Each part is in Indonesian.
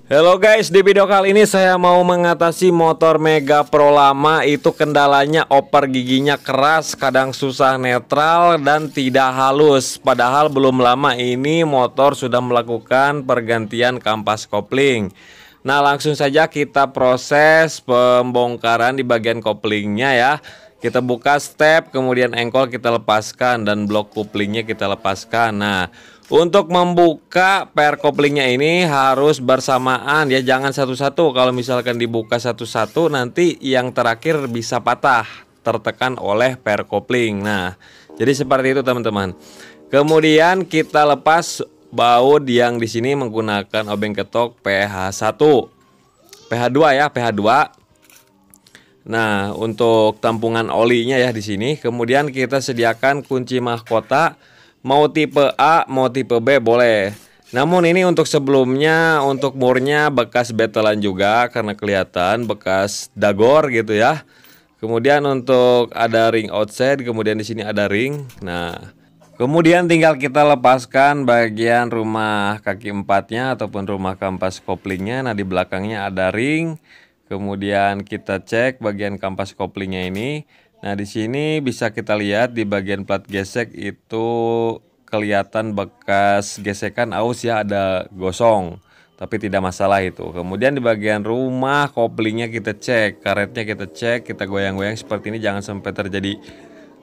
Halo guys, di video kali ini saya mau mengatasi motor Mega Pro lama. Itu kendalanya oper giginya keras, kadang susah netral dan tidak halus. Padahal belum lama ini motor sudah melakukan pergantian kampas kopling. Nah, langsung saja kita proses pembongkaran di bagian koplingnya ya. Kita buka step, kemudian engkol kita lepaskan dan blok koplingnya kita lepaskan. Nah, untuk membuka per koplingnya ini harus bersamaan ya, jangan satu-satu. Kalau misalkan dibuka satu-satu nanti yang terakhir bisa patah tertekan oleh per kopling. Nah, jadi seperti itu teman-teman. Kemudian kita lepas baut yang di sini menggunakan obeng ketok PH1, PH2 ya, PH2. Nah, untuk tampungan olinya ya di sini. Kemudian kita sediakan kunci mahkota, mau tipe A, mau tipe B boleh. Namun ini untuk sebelumnya, untuk murnya bekas betelan juga karena kelihatan bekas dagor gitu ya. Kemudian untuk ada ring outside, kemudian di sini ada ring. Nah, kemudian tinggal kita lepaskan bagian rumah kaki empatnya ataupun rumah kampas koplingnya. Nah, di belakangnya ada ring. Kemudian kita cek bagian kampas koplingnya ini. Nah, di sini bisa kita lihat di bagian plat gesek itu kelihatan bekas gesekan aus ya, ada gosong. Tapi tidak masalah itu. Kemudian di bagian rumah koplingnya kita cek, karetnya kita cek, kita goyang-goyang seperti ini, jangan sampai terjadi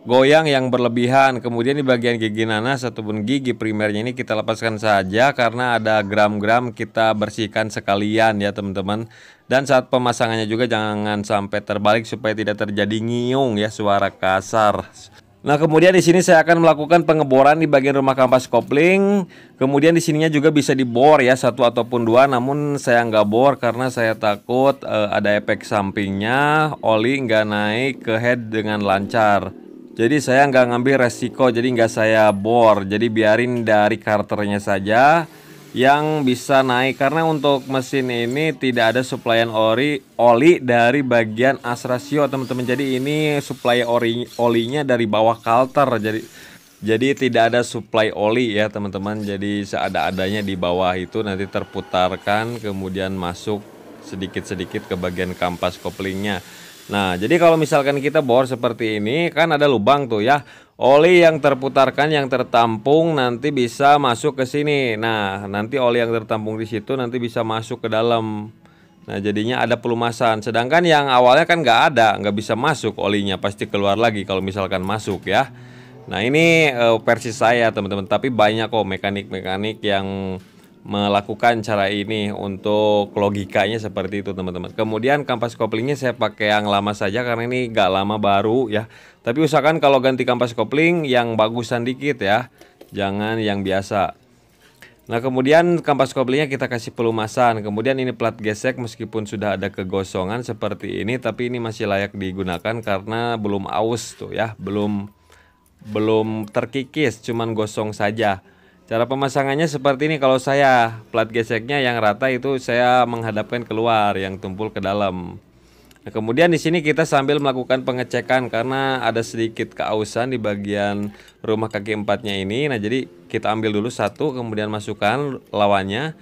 goyang yang berlebihan. Kemudian di bagian gigi nanas ataupun gigi primernya ini kita lepaskan saja karena ada gram-gram, kita bersihkan sekalian ya teman-teman. Dan saat pemasangannya juga jangan sampai terbalik supaya tidak terjadi ngiung ya, suara kasar. Nah, kemudian di sini saya akan melakukan pengeboran di bagian rumah kampas kopling. Kemudian di sininya juga bisa dibor ya, satu ataupun dua. Namun saya nggak bor karena saya takut ada efek sampingnya, oli nggak naik ke head dengan lancar. Jadi saya nggak ngambil resiko, jadi nggak saya bor. Jadi biarin dari karternya saja yang bisa naik, karena untuk mesin ini tidak ada suplaian oli dari bagian as ratio teman-teman. Jadi ini suplai olinya dari bawah karter. Jadi tidak ada suplai oli ya teman-teman. Jadi seada-adanya di bawah itu nanti terputarkan kemudian masuk sedikit-sedikit ke bagian kampas koplingnya. Nah, jadi kalau misalkan kita bor seperti ini kan ada lubang tuh ya. Oli yang terputarkan, yang tertampung nanti bisa masuk ke sini. Nah, nanti oli yang tertampung di situ nanti bisa masuk ke dalam. Nah, jadinya ada pelumasan. Sedangkan yang awalnya kan nggak ada, nggak bisa masuk olinya, pasti keluar lagi kalau misalkan masuk ya. Nah, ini versi saya teman-teman. Tapi banyak kok mekanik-mekanik yang melakukan cara ini, untuk logikanya seperti itu teman-teman. Kemudian kampas koplingnya saya pakai yang lama saja karena ini gak lama baru ya. Tapi usahakan kalau ganti kampas kopling yang bagusan dikit ya, jangan yang biasa. Nah, kemudian kampas koplingnya kita kasih pelumasan. Kemudian ini plat gesek meskipun sudah ada kegosongan seperti ini, tapi ini masih layak digunakan karena belum aus tuh ya, belum terkikis, cuman gosong saja. Cara pemasangannya seperti ini. Kalau saya plat geseknya yang rata itu saya menghadapkan keluar, yang tumpul ke dalam. Nah, kemudian di sini kita sambil melakukan pengecekan karena ada sedikit keausan di bagian rumah kaki empatnya ini. Nah, jadi kita ambil dulu satu, kemudian masukkan lawannya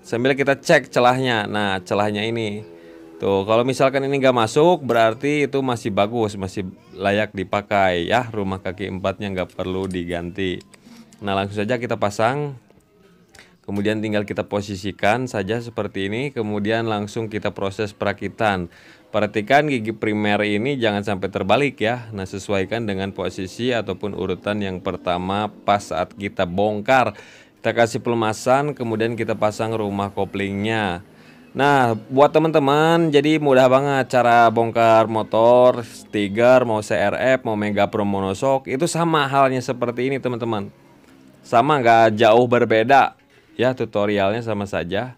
sambil kita cek celahnya. Nah, celahnya ini tuh, kalau misalkan ini nggak masuk berarti itu masih bagus, masih layak dipakai ya. Rumah kaki empatnya nggak perlu diganti. Nah, langsung saja kita pasang. Kemudian tinggal kita posisikan saja seperti ini. Kemudian langsung kita proses perakitan. Perhatikan gigi primer ini jangan sampai terbalik ya. Nah, sesuaikan dengan posisi ataupun urutan yang pertama pas saat kita bongkar. Kita kasih pelumasan, kemudian kita pasang rumah koplingnya. Nah, buat teman-teman jadi mudah banget cara bongkar motor Stiger, mau CRF, mau Mega Pro monoshock. Itu sama halnya seperti ini teman-teman. Sama, nggak jauh berbeda ya, tutorialnya sama saja.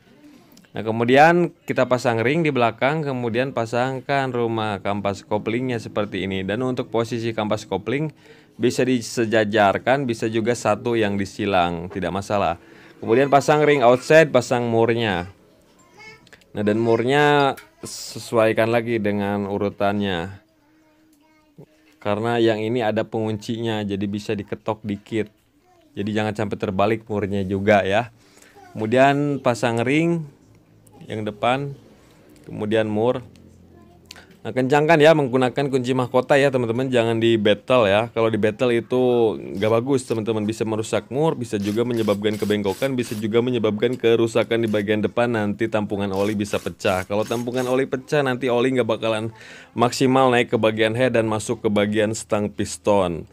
Nah, kemudian kita pasang ring di belakang, kemudian pasangkan rumah kampas koplingnya seperti ini. Dan untuk posisi kampas kopling bisa disejajarkan, bisa juga satu yang disilang, tidak masalah. Kemudian pasang ring outside, pasang murnya. Nah, dan murnya sesuaikan lagi dengan urutannya, karena yang ini ada penguncinya, jadi bisa diketok dikit. Jadi jangan sampai terbalik murnya juga ya. Kemudian pasang ring. yang depan, kemudian mur. Nah, kencangkan ya menggunakan kunci mahkota ya teman-teman, jangan di battle ya. Kalau di battle itu nggak bagus teman-teman, bisa merusak mur, bisa juga menyebabkan kebengkokan, bisa juga menyebabkan kerusakan di bagian depan, nanti tampungan oli bisa pecah. Kalau tampungan oli pecah, nanti oli nggak bakalan maksimal naik ke bagian head dan masuk ke bagian stang piston.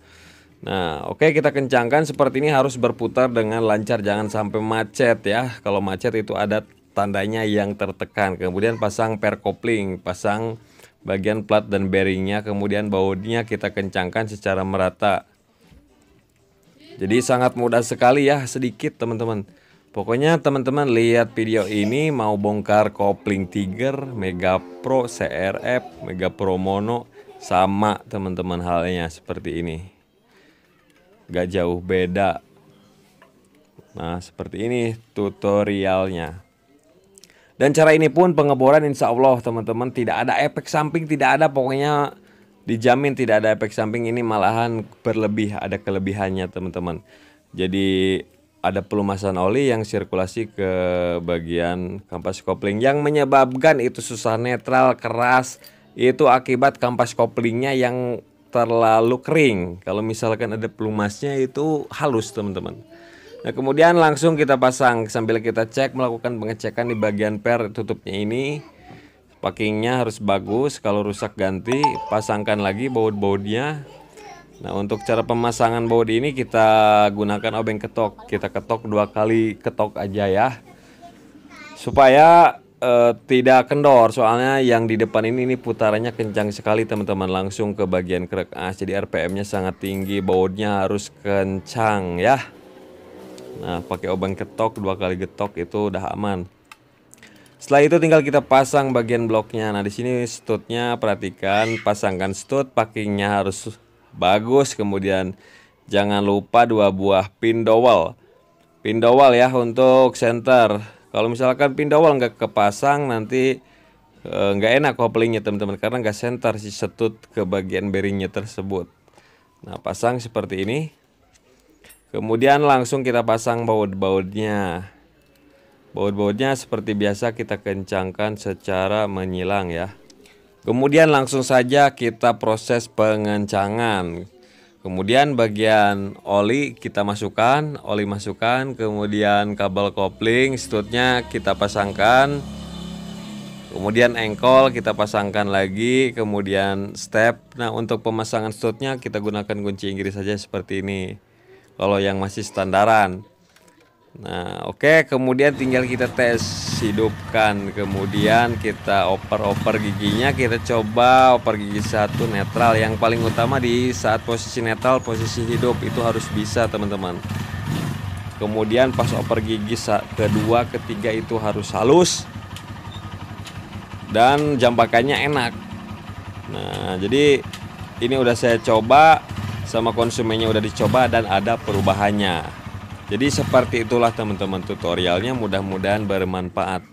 Nah, oke, kita kencangkan seperti ini, harus berputar dengan lancar, jangan sampai macet ya. Kalau macet itu ada tandanya yang tertekan. Kemudian pasang pair coupling, pasang bagian plat dan bearingnya, kemudian bautnya kita kencangkan secara merata. Jadi sangat mudah sekali ya, sedikit teman-teman. Pokoknya teman-teman lihat video ini, mau bongkar kopling Tiger, Mega Pro, CRF, Mega Pro Mono, sama teman-teman halnya seperti ini. Gak jauh beda. Nah, seperti ini tutorialnya. Dan cara ini pun pengeboran insya Allah teman-teman tidak ada efek samping, tidak ada, pokoknya dijamin tidak ada efek samping. Ini malahan berlebih, ada kelebihannya teman-teman. Jadi ada pelumasan oli yang sirkulasi ke bagian kampas kopling, yang menyebabkan itu susah netral, keras, itu akibat kampas koplingnya yang terlalu kering. Kalau misalkan ada pelumasnya itu halus teman-teman. Nah, kemudian langsung kita pasang sambil kita cek, melakukan pengecekan di bagian per tutupnya ini. Packingnya harus bagus, kalau rusak ganti, pasangkan lagi baut-bautnya. Nah, untuk cara pemasangan baut ini kita gunakan obeng ketok. Kita ketok 2 kali ketok aja ya, supaya tidak kendor, soalnya yang di depan ini putarannya kencang sekali teman-teman, langsung ke bagian krek as. Jadi RPM-nya sangat tinggi, bautnya harus kencang ya. Nah, pakai obeng ketok 2 kali getok itu udah aman. Setelah itu tinggal kita pasang bagian bloknya. Nah, di sini stutnya perhatikan, pasangkan stut, packingnya harus bagus. Kemudian jangan lupa 2 buah pin dowel. Pin dowel ya untuk center. Kalau misalkan pin dowel nggak kepasang, nanti nggak enak couplingnya teman-teman, karena nggak center si stut ke bagian bearingnya tersebut. Nah, pasang seperti ini. Kemudian langsung kita pasang baut-bautnya. Baut-bautnya seperti biasa kita kencangkan secara menyilang ya. Kemudian langsung saja kita proses pengencangan. Kemudian bagian oli kita masukkan, kemudian kabel kopling, stutnya kita pasangkan. Kemudian engkol kita pasangkan lagi, kemudian step. Nah, untuk pemasangan stutnya kita gunakan kunci Inggris saja seperti ini, kalau yang masih standaran. Nah, oke, kemudian tinggal kita tes, hidupkan, kemudian kita oper giginya. Kita coba oper gigi 1 netral. Yang paling utama di saat posisi netral, posisi hidup itu harus bisa teman-teman. Kemudian pas oper gigi kedua, ketiga itu harus halus dan jambakannya enak. Nah, jadi ini udah saya coba, sama konsumennya udah dicoba dan ada perubahannya. Jadi seperti itulah teman-teman tutorialnya, mudah-mudahan bermanfaat.